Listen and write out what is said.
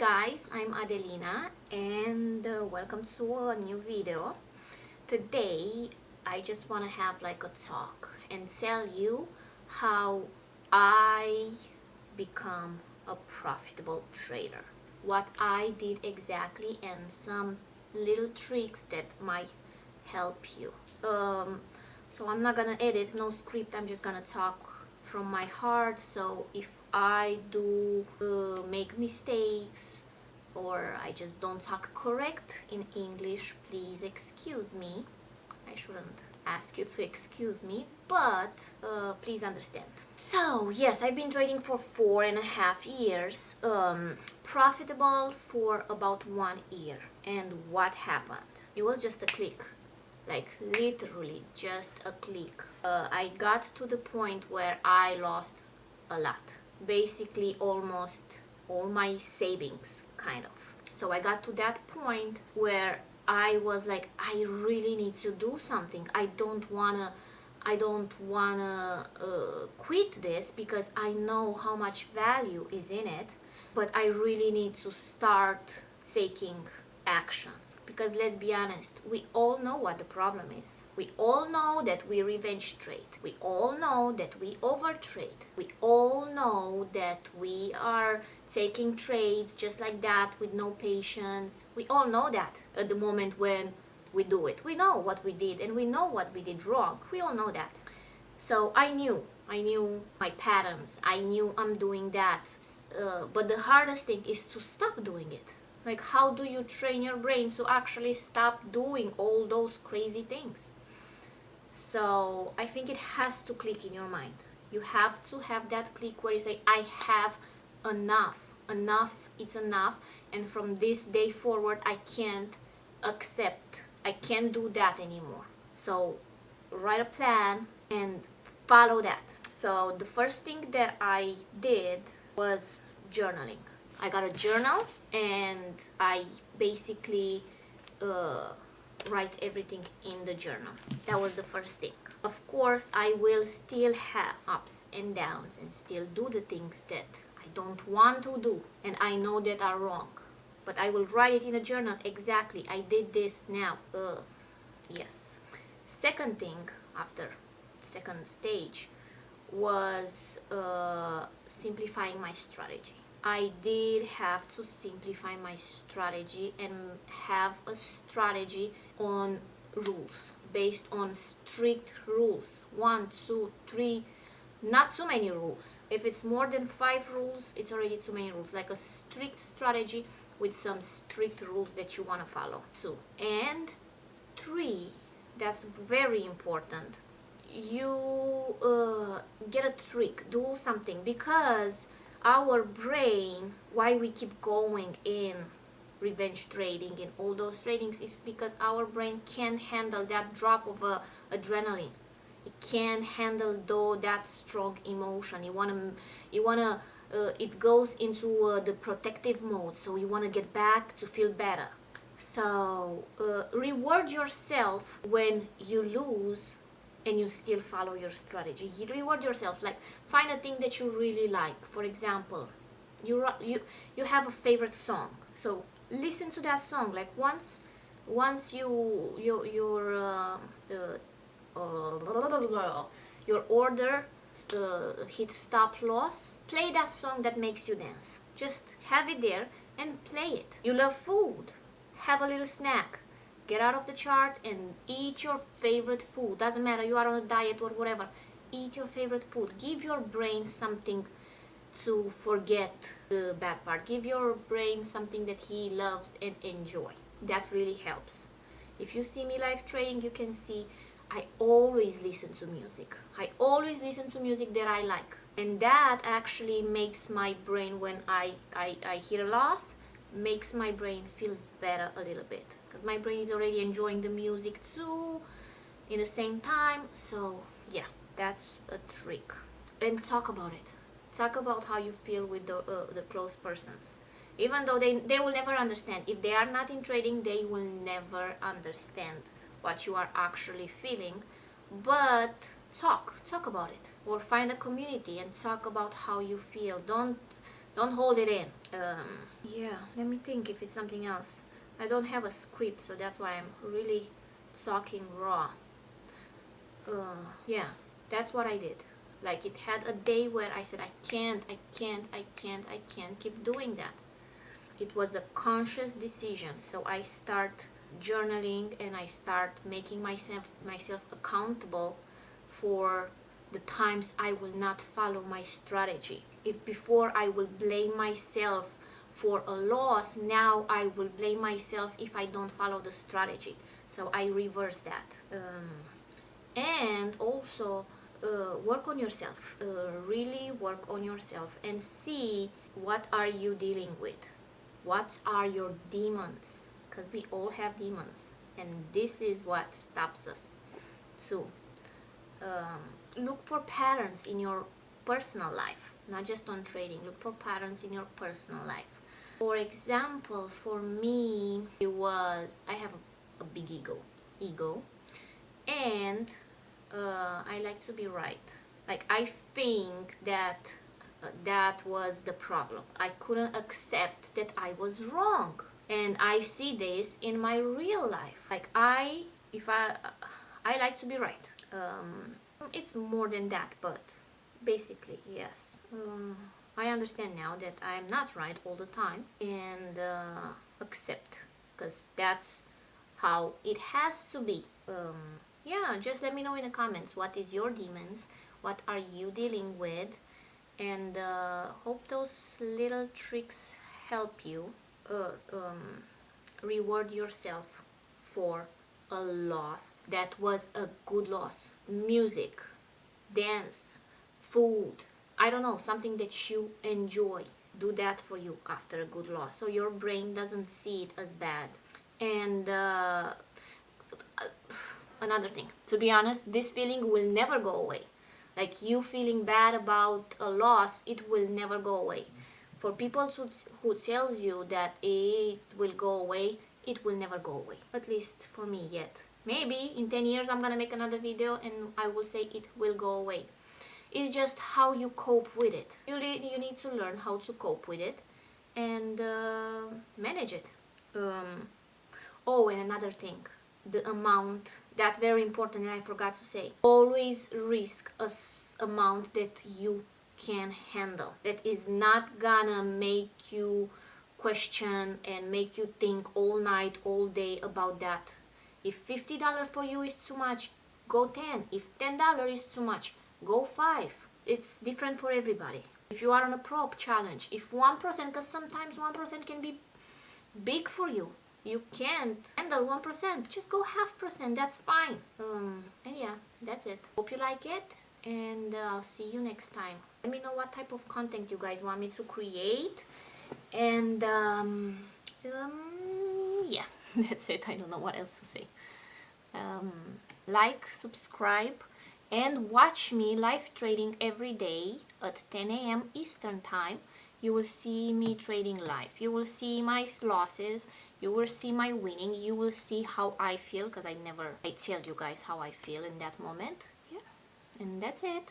guys, I'm Adelina and welcome to a new video. Today I just want to have like a talk and tell you how I become a profitable trader. What I did exactly and some little tricks that might help you. So I'm not gonna edit, no script, I'm just gonna talk from my heart. So if I do make mistakes or I just don't talk correct in English, please excuse me. I shouldn't ask you to excuse me, but please understand. So yes, I've been trading for 4.5 years, profitable for about 1 year. And what happened? It was just a click, like literally just a click. I got to the point where I lost a lot, basically almost all my savings, kind of. So I got to that point where I was like, I really need to do something. I don't wanna quit this because I know how much value is in it, but I really need to start taking action. Because let's be honest, we all know what the problem is. We all know that we revenge trade. We all know that we overtrade. We all know that we are taking trades just like that with no patience. We all know that at the moment when we do it. We know what we did and we know what we did wrong. We all know that. So I knew my patterns. I knew I'm doing that. But the hardest thing is to stop doing it. Like, how do you train your brain to actually stop doing all those crazy things? So I think it has to click in your mind. You have to have that click where you say, I have enough. Enough, it's enough. And from this day forward, I can't do that anymore. So write a plan and follow that. So the first thing that I did was journaling. I got a journal and I basically write everything in the journal. That was the first thing. Of course, I will still have ups and downs and still do the things that I don't want to do and I know that are wrong. But I will write it in a journal. Exactly, I did this now. Yes. Second thing, after second stage, was simplifying my strategy. I did have to simplify my strategy and have a strategy on rules, based on strict rules. 1, 2, 3, not too many rules. If it's more than 5 rules, it's already too many rules. Like a strict strategy with some strict rules that you want to follow. 2. And 3, that's very important. You get a trick, do something, because our brain, why we keep going in revenge trading and all those tradings, is because our brain can't handle that drop of adrenaline. It can't handle that strong emotion. It goes into the protective mode, so you want to get back to feel better. So reward yourself when you lose and you still follow your strategy. You reward yourself, like find a thing that you really like. For example, you have a favorite song, so listen to that song. Like once your order hit stop loss, play that song that makes you dance. Just have it there and play it. You love food, have a little snack. Get out of the chart and eat your favorite food. Doesn't matter, you are on a diet or whatever. Eat your favorite food. Give your brain something to forget the bad part. Give your brain something that he loves and enjoy. That really helps. If you see me live trading, you can see I always listen to music. I always listen to music that I like. And that actually makes my brain, when I hear a loss, makes my brain feels better a little bit. Because my brain is already enjoying the music too in the same time. So yeah, that's a trick. And talk about it. Talk about how you feel with the close persons. Even though they will never understand. If they are not in trading, they will never understand what you are actually feeling. But talk about it. Or find a community and talk about how you feel. Don't hold it in. Yeah, let me think if it's something else. I don't have a script, so that's why I'm really talking raw. Yeah, that's what I did. Like, it had a day where I said, I can't keep doing that. It was a conscious decision. So I start journaling and I start making myself accountable for the times I will not follow my strategy. If before I will blame myself for a loss, now I will blame myself if I don't follow the strategy. So I reverse that. And also work on yourself. Really work on yourself and see what are you dealing with. What are your demons? Because we all have demons, and this is what stops us. So look for patterns in your personal life, not just on trading. Look for patterns in your personal life. For example, for me, I have a big ego, and I like to be right. Like, I think that that was the problem. I couldn't accept that I was wrong, and I see this in my real life. Like, I like to be right. It's more than that, but basically, yes. I understand now that I'm not right all the time, and accept, because that's how it has to be. Yeah, just let me know in the comments what is your demons, what are you dealing with, and hope those little tricks help you reward yourself for a loss that was a good loss. Music, dance, food, I don't know, something that you enjoy. Do that for you after a good loss, so your brain doesn't see it as bad. And another thing, to be honest, this feeling will never go away. Like, you feeling bad about a loss, it will never go away. For people who tells you that it will go away, it will never go away. At least for me yet. Maybe in 10 years I'm gonna make another video and I will say it will go away. It's just how you cope with it. You need to learn how to cope with it and manage it. Oh, and another thing, the amount, that's very important, and I forgot to say, always risk a amount that you can handle, that is not gonna make you question and make you think all night, all day about that. If $50 for you is too much, go 10. If $10 is too much, go 5. It's different for everybody. If you are on a prop challenge, if 1%, because sometimes 1% can be big for you, you can't handle 1%, just go 0.5%, that's fine. And yeah, that's it. Hope you like it, and I'll see you next time. Let me know what type of content you guys want me to create, and yeah, that's it. I don't know what else to say. Like, subscribe, and watch me live trading every day at 10 a.m. Eastern time. You will see me trading live. You will see my losses. You will see my winning. You will see how I feel, because I tell you guys how I feel in that moment. Yeah, and that's it.